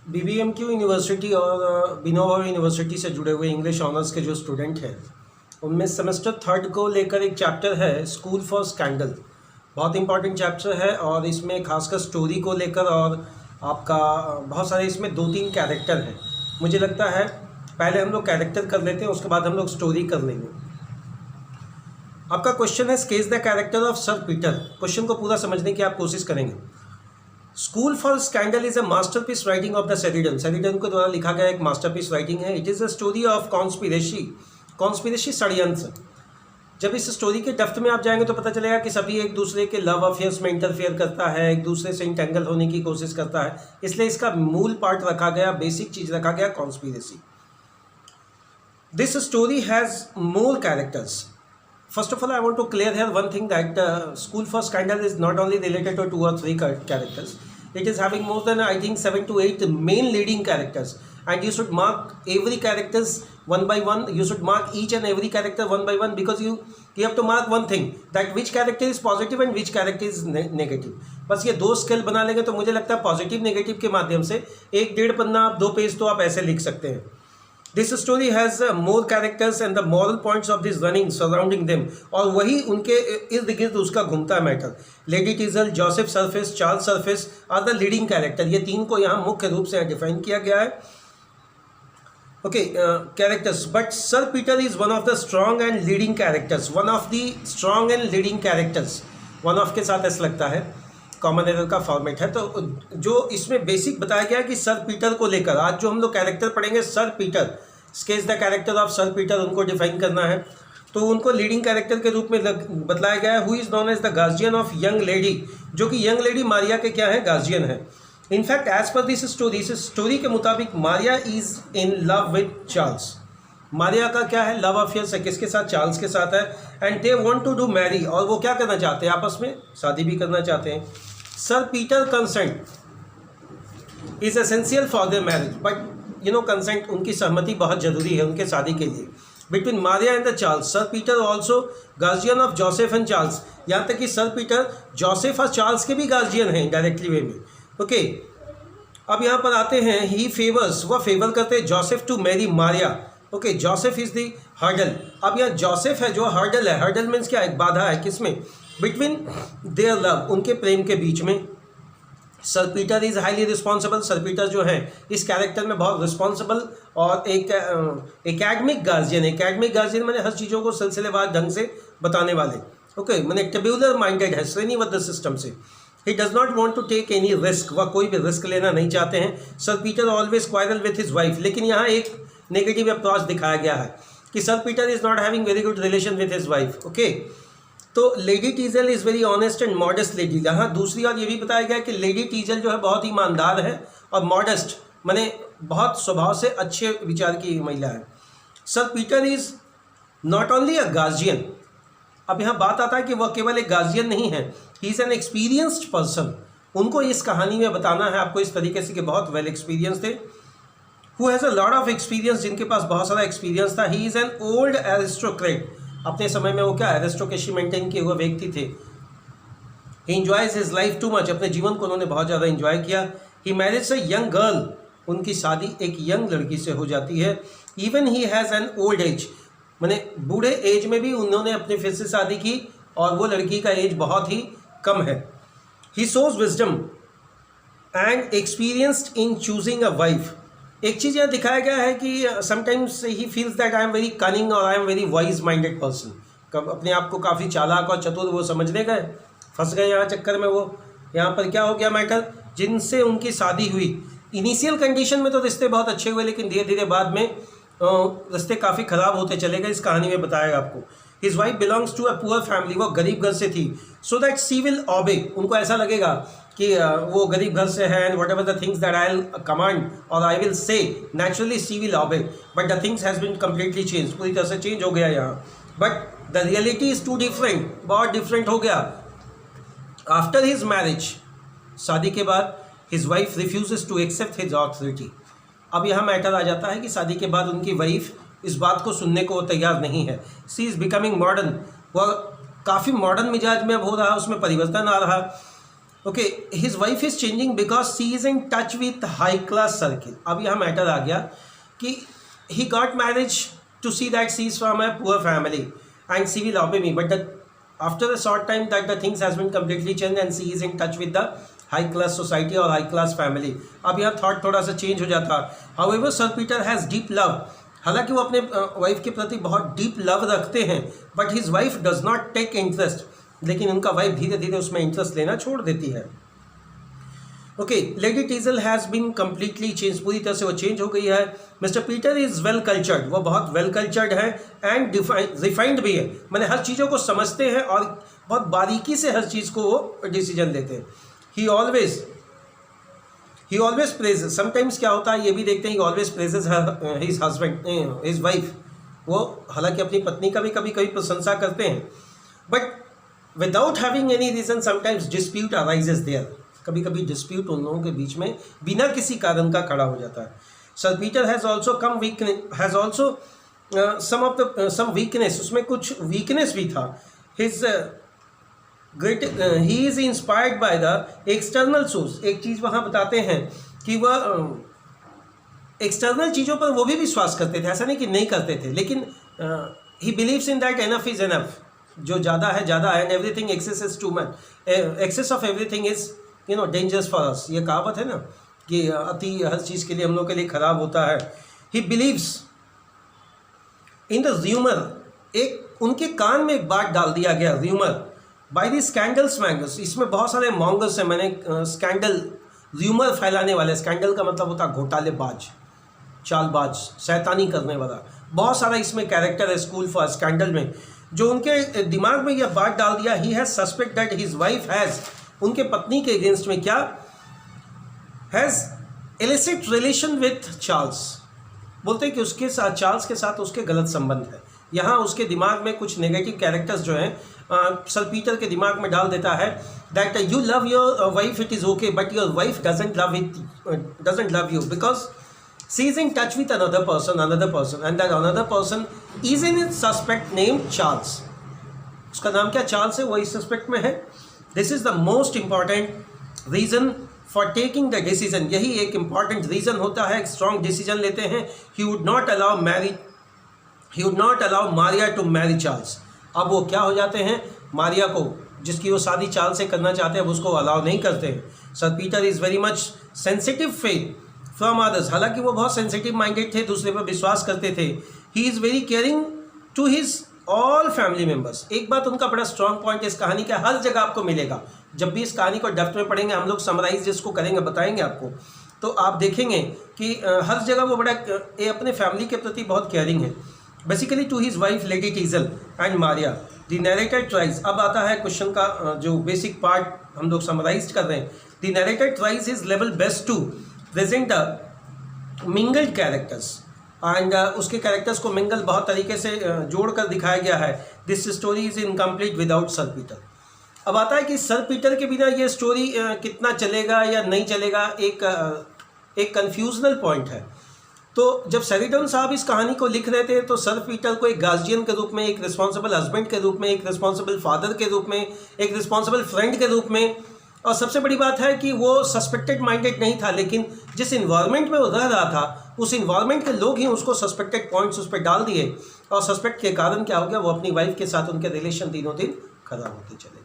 बीबीएमक्यू university और बिनोवा university से जुड़े हुए इंग्लिश ऑनर्स के जो स्टूडेंट हैं उनमें सेमेस्टर थर्ड को लेकर एक चैप्टर है स्कूल फॉर स्कैंडल। बहुत इंपॉर्टेंट चैप्टर है और इसमें खासकर स्टोरी को लेकर और आपका बहुत सारे इसमें 2-3 कैरेक्टर हैं। मुझे लगता है पहले हम लोग कैरेक्टर कर लेते हैं, उसके बाद हम लोग स्टोरी कर लेंगे। आपका क्वेश्चन है sketch the character of sir Peter. Question को पूरा समझने की आप कोशिश करेंगे। School for scandal is a masterpiece writing of the Sheridan. Sheridan के द्वारा लिखा गया एक मास्टरपीस राइटिंग है। It is a story of conspiracy षड्यंत्र। जब इस स्टोरी के डेप्थ में आप जाएंगे तो पता चलेगा कि सभी एक दूसरे के लव अफेयर्स में इंटरफेयर करता है, एक दूसरे से इंटेंगल होने की कोशिश करता है। इसलिए इसका मूल पार्ट रखा गया, बेसिक चीज रखा गया conspiracy. This story has more characters. First of all, I want to clear here one thing that School for Scandal is not only related to 2 or 3 characters. It is having more than I think 7 to 8 main leading characters, and you should mark every characters one by one. You should mark each and every character one by one because you have to mark one thing that which character is positive and which character is negative. बस ये 2 scale बना लेंगे तो मुझे लगता है positive negative के माध्यम से 1-1.5 पन्ना आप 2 पेज तो आप ऐसे लिख सकते हैं। This story has more characters and the moral points of this running surrounding them, और वही उनके इर्द गिर्द उसका घूमता है matter. Lady Teazle, Joseph Surface, Charles Surface are the leading character. ये 3 को यहाँ मुख्य रूप से डिफाइन किया गया है। Okay, characters, but sir Peter is one of the strong and leading characters. One of the strong and leading characters, one of के साथ ऐसा लगता है कॉमन एरर का फॉर्मेट है। तो जो इसमें बेसिक बताया गया कि सर पीटर को लेकर आज जो हम लोग कैरेक्टर पढ़ेंगे, sir Peter, sketch the character of sir Peter, उनको डिफाइन करना है। तो उनको लीडिंग कैरेक्टर के रूप में बतलाया गया है। Who is known as the guardian of young lady, जो कि यंग लेडी मारिया के क्या है, गार्जियन है। In fact as per this story, इस स्टोरी के मुताबिक Maria is in love with Charles. Maria का क्या है, लव अफेयर है किसके साथ, चार्ल्स के साथ है। And they want to do Mary, और वो क्या करना चाहते हैं, आपस में शादी भी करना चाहते हैं। Sir Peter consent is essential for their marriage, but consent, उनकी सहमति बहुत जरूरी है उनके शादी के लिए। Between Maria and the Charles, sir Peter also guardian of Joseph and Charles. यहाँ तक कि सर पीटर जोसेफ और चार्ल्स के भी गार्जियन हैं डायरेक्टली वे में। ओके, अब यहाँ पर आते हैं, ही फेवर्स, वह फेवर करते हैं Joseph to marry Maria. Okay, Joseph is the hurdle. अब यहाँ जोसेफ है जो हर्डल है। हर्डल मीन्स क्या, एक बाधा है किसमें, बिटवीन देयर लव, उनके प्रेम के बीच में। Sir Peter is highly responsible. Sir Peter जो है इस कैरेक्टर में बहुत रिस्पॉन्सिबल और एक एकेडमिक गार्जियन। एकेडमिक गार्जियन मैंने हर चीज़ों को सिलसिलेवार ढंग से बताने वाले। ओके, मैंने टेब्यूलर माइंडेड है, श्रेणीबद्ध सिस्टम से। He does not want to take any risk, वह कोई भी रिस्क लेना नहीं चाहते हैं। Sir Peter always quarrel with his wife, लेकिन यहाँ एक नेगेटिव अप्रोच दिखाया गया है कि sir Peter is not having very good relation with his wife. Okay, तो lady Teazle is very honest and modest lady. यहाँ दूसरी बात ये भी बताया गया कि लेडी टीजल जो है बहुत ईमानदार है और मॉडेस्ट, माने बहुत स्वभाव से अच्छे विचार की महिला है। Sir Peter is not only a guardian. अब यहाँ बात आता है कि वह केवल एक गार्जियन नहीं है, he is an experienced person. उनको इस कहानी में बताना है आपको इस तरीके से कि बहुत वेल एक्सपीरियंस थे। Who has a lot of experience, जिनके पास बहुत सारा एक्सपीरियंस था। He is an old aristocrat, अपने समय में वो क्या एरिस्टोक्रेसी मेंटेन किए हुए व्यक्ति थे। He enjoys his life too much, अपने जीवन को उन्होंने बहुत ज़्यादा एंजॉय किया। He marries a young girl, उनकी शादी एक यंग लड़की से हो जाती है। Even he has an old age, माने बूढ़े एज में भी उन्होंने अपने फिर से शादी की और वो लड़की का एज बहुत ही कम है। He shows wisdom and experienced in choosing a wife. एक चीज़ यहाँ दिखाया गया है कि sometimes he feels that I am very cunning और I am very wise minded person. कब अपने आप को काफ़ी चालाक और चतुर वो समझने गए, फंस गए यहाँ चक्कर में। वो यहाँ पर क्या हो गया मैटर, जिनसे उनकी शादी हुई, इनिशियल कंडीशन में तो रिश्ते बहुत अच्छे हुए, लेकिन धीरे धीरे बाद में रिश्ते काफ़ी ख़राब होते चले गए। इस कहानी में बताएगा आपको। His wife belongs to a poor family, वो गरीब घर से थी। So that she will obey, उनको ऐसा लगेगा कि वो गरीब घर से है। And whatever the things that I will command और I will say, naturally she will obey, but the things has been completely change, पूरी तरह से चेंज हो गया यहाँ। But the reality is too different, बहुत डिफरेंट हो गया। आफ्टर हिज मैरिज, शादी के बाद, his wife refuses to accept his authority. अब यहाँ मैटर आ जाता है कि शादी के बाद उनकी वाइफ इस बात को सुनने को तैयार नहीं है। सी इज़ बिकमिंग मॉडर्न, वह काफ़ी मॉडर्न मिजाज में अब हो रहा, उसमें परिवर्तन आ रहा। Okay, his wife is changing because C is in touch with high class circle. अब यहाँ मैटर आ गया कि he got marriage to see that C is from a poor family and C will obey me, but after a short time that the things has been completely change and C is in touch with the high class society और high class family. अब यहाँ thought थोड़ा सा change हो जाता। However sir Peter has deep love, हालांकि वो अपने वाइफ के प्रति बहुत डीप लव रखते हैं, but his wife does not take interest, लेकिन उनका वाइफ धीरे धीरे उसमें इंटरेस्ट लेना छोड़ देती है। Okay, lady Teazle has been completely change, पूरी तरह से वो चेंज हो गई है। Mister Peter is well cultured, वो बहुत वेल कल्चर्ड है एंड रिफाइंड भी है, मैंने हर चीज़ों को समझते हैं और बहुत बारीकी से हर चीज़ को वो डिसीजन लेते हैं। ही ऑलवेज प्रेजेस, समटाइम्स क्या होता है ये भी देखते हैं, ही always praises his husband his wife, वो हालांकि अपनी पत्नी का भी कभी कभी प्रशंसा करते हैं, but without having any reason sometimes dispute arises there, कभी कभी डिस्प्यूट उन लोगों के बीच में बिना किसी कारण का खड़ा हो जाता है। Sir Peter has also some weakness, उसमें कुछ वीकनेस भी था। His he is inspired by the external source, एक चीज़ वहाँ बताते हैं कि वह एक्सटर्नल चीज़ों पर वो भी विश्वास करते थे, ऐसा नहीं कि नहीं करते थे, लेकिन he believes in that enough is enough, जो ज़्यादा है ज़्यादा है, and everything excess is too much, excess of everything is dangerous for us, ये कहावत है ना कि अति हर चीज़ के लिए हम लोग के लिए ख़राब होता है। ही बिलीव्स इन द र्यूमर, एक उनके कान में एक बात डाल दिया गया, र्यूमर बाय द स्कैंडल्स मैंगर्स, इसमें बहुत सारे मॉन्गर्स हैं, मैंने स्कैंडल र्यूमर फैलाने वाले, स्कैंडल का मतलब होता है घोटालेबाज, चालबाज, शैतानी करने वाला, बहुत सारा इसमें कैरेक्टर है स्कूल फॉर स्कैंडल में, जो उनके दिमाग में यह बात डाल दिया, he has suspect that his wife has, उनके पत्नी के अगेंस्ट में क्या, has illicit relation with Charles, बोलते हैं कि उसके साथ, चार्ल्स के साथ उसके गलत संबंध है। यहाँ उसके दिमाग में कुछ नेगेटिव कैरेक्टर्स जो हैं सर पीटर के दिमाग में डाल देता है that you love your wife, it is okay, but your wife doesn't love you because she is in touch with another person and that another person is in its suspect named Charles, उसका नाम क्या Charles है, वो इस suspect में है। This is the most important reason for taking the decision, यही एक इंपॉर्टेंट रीजन होता है, एक स्ट्रॉन्ग डिसीजन लेते हैं। He would not allow Maria to marry Charles, अब वो क्या हो जाते हैं, मारिया को जिसकी वो शादी चार्ल्स से करना चाहते हैं उसको अलाउ नहीं करते हैं। Sir Peter is very much sensitive faith from others, हालांकि वो बहुत सेंसिटिव माइंडेड थे, दूसरे पर विश्वास करते थे। He is very caring to his all family members, एक बात उनका बड़ा स्ट्रॉन्ग पॉइंट इस कहानी का हर जगह आपको मिलेगा, जब भी इस कहानी को डेप्थ में पढ़ेंगे हम लोग, समराइज जिसको करेंगे बताएंगे आपको, तो आप देखेंगे कि हर जगह वो बड़ा ये अपने फैमिली के प्रति बहुत केयरिंग है। Basically to his wife lady Teazle and Maria the narrator tries, अब आता है क्वेश्चन का जो बेसिक पार्ट हम लोग समराइज कर रहे हैं। The narrator tries his level best to present the mingled characters and उसके कैरेक्टर्स को मिंगल बहुत तरीके से जोड़कर दिखाया गया है। This story is incomplete without Sir Peter. अब आता है कि सर पीटर के बिना ये स्टोरी कितना चलेगा या नहीं चलेगा, एक कन्फ्यूजनल पॉइंट है। तो जब शेरिडन साहब इस कहानी को लिख रहे थे तो सर पीटर को एक गार्जियन के रूप में, एक रिस्पॉन्सिबल हस्बैंड के रूप में, एक रिस्पॉन्सिबल फादर के रूप में, एक रिस्पॉन्सिबल फ्रेंड के रूप में, और सबसे बड़ी बात है कि वो सस्पेक्टेड माइंडेड नहीं था, लेकिन जिस इन्वायरमेंट में वो रह रहा था उस इन्वायरमेंट के लोग ही उसको सस्पेक्टेड पॉइंट्स उस पर डाल दिए, और सस्पेक्ट के कारण क्या हो गया, वो अपनी वाइफ के साथ उनके रिलेशन दिनों दिन खराब होते चले।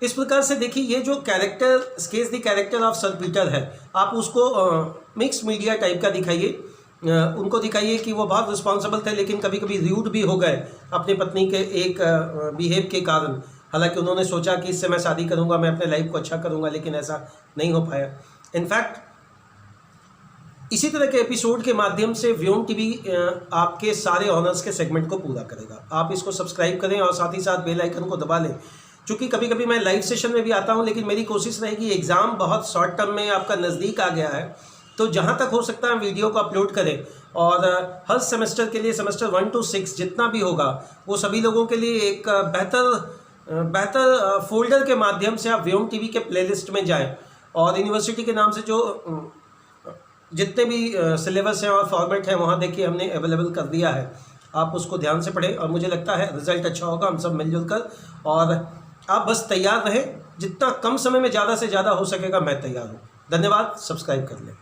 इस प्रकार से देखिए ये जो character sketch the character of sir Peter है, आप उसको मिक्स मीडिया टाइप का दिखाइए, उनको दिखाइए कि वो बहुत रिस्पॉन्सिबल थे लेकिन कभी कभी रूड भी हो गए अपनी पत्नी के एक बिहेव के कारण। हालांकि उन्होंने सोचा कि इससे मैं शादी करूंगा, मैं अपने लाइफ को अच्छा करूंगा, लेकिन ऐसा नहीं हो पाया। इनफैक्ट इसी तरह के एपिसोड के माध्यम से व्योम टीवी आपके सारे ऑनर्स के सेगमेंट को पूरा करेगा। आप इसको सब्सक्राइब करें और साथ ही साथ बेल आइकन को दबा लें, क्योंकि कभी कभी मैं लाइव सेशन में भी आता हूं, लेकिन मेरी कोशिश रहेगी, एग्ज़ाम बहुत शॉर्ट टर्म में आपका नज़दीक आ गया है, तो जहां तक हो सकता है वीडियो को अपलोड करें, और हर सेमेस्टर के लिए सेमेस्टर 1 to 6 जितना भी होगा वो सभी लोगों के लिए एक बेहतर फोल्डर के माध्यम से आप व्योम टीवी के प्लेलिस्ट में जाएं, और यूनिवर्सिटी के नाम से जो जितने भी सिलेबस हैं और फॉर्मेट हैं वहाँ देखिए हमने अवेलेबल कर दिया है, आप उसको ध्यान से पढ़ें और मुझे लगता है रिजल्ट अच्छा होगा, हम सब मिलजुल कर। और आप बस तैयार रहें, जितना कम समय में ज़्यादा से ज़्यादा हो सकेगा मैं तैयार हूँ। धन्यवाद, सब्सक्राइब कर लें।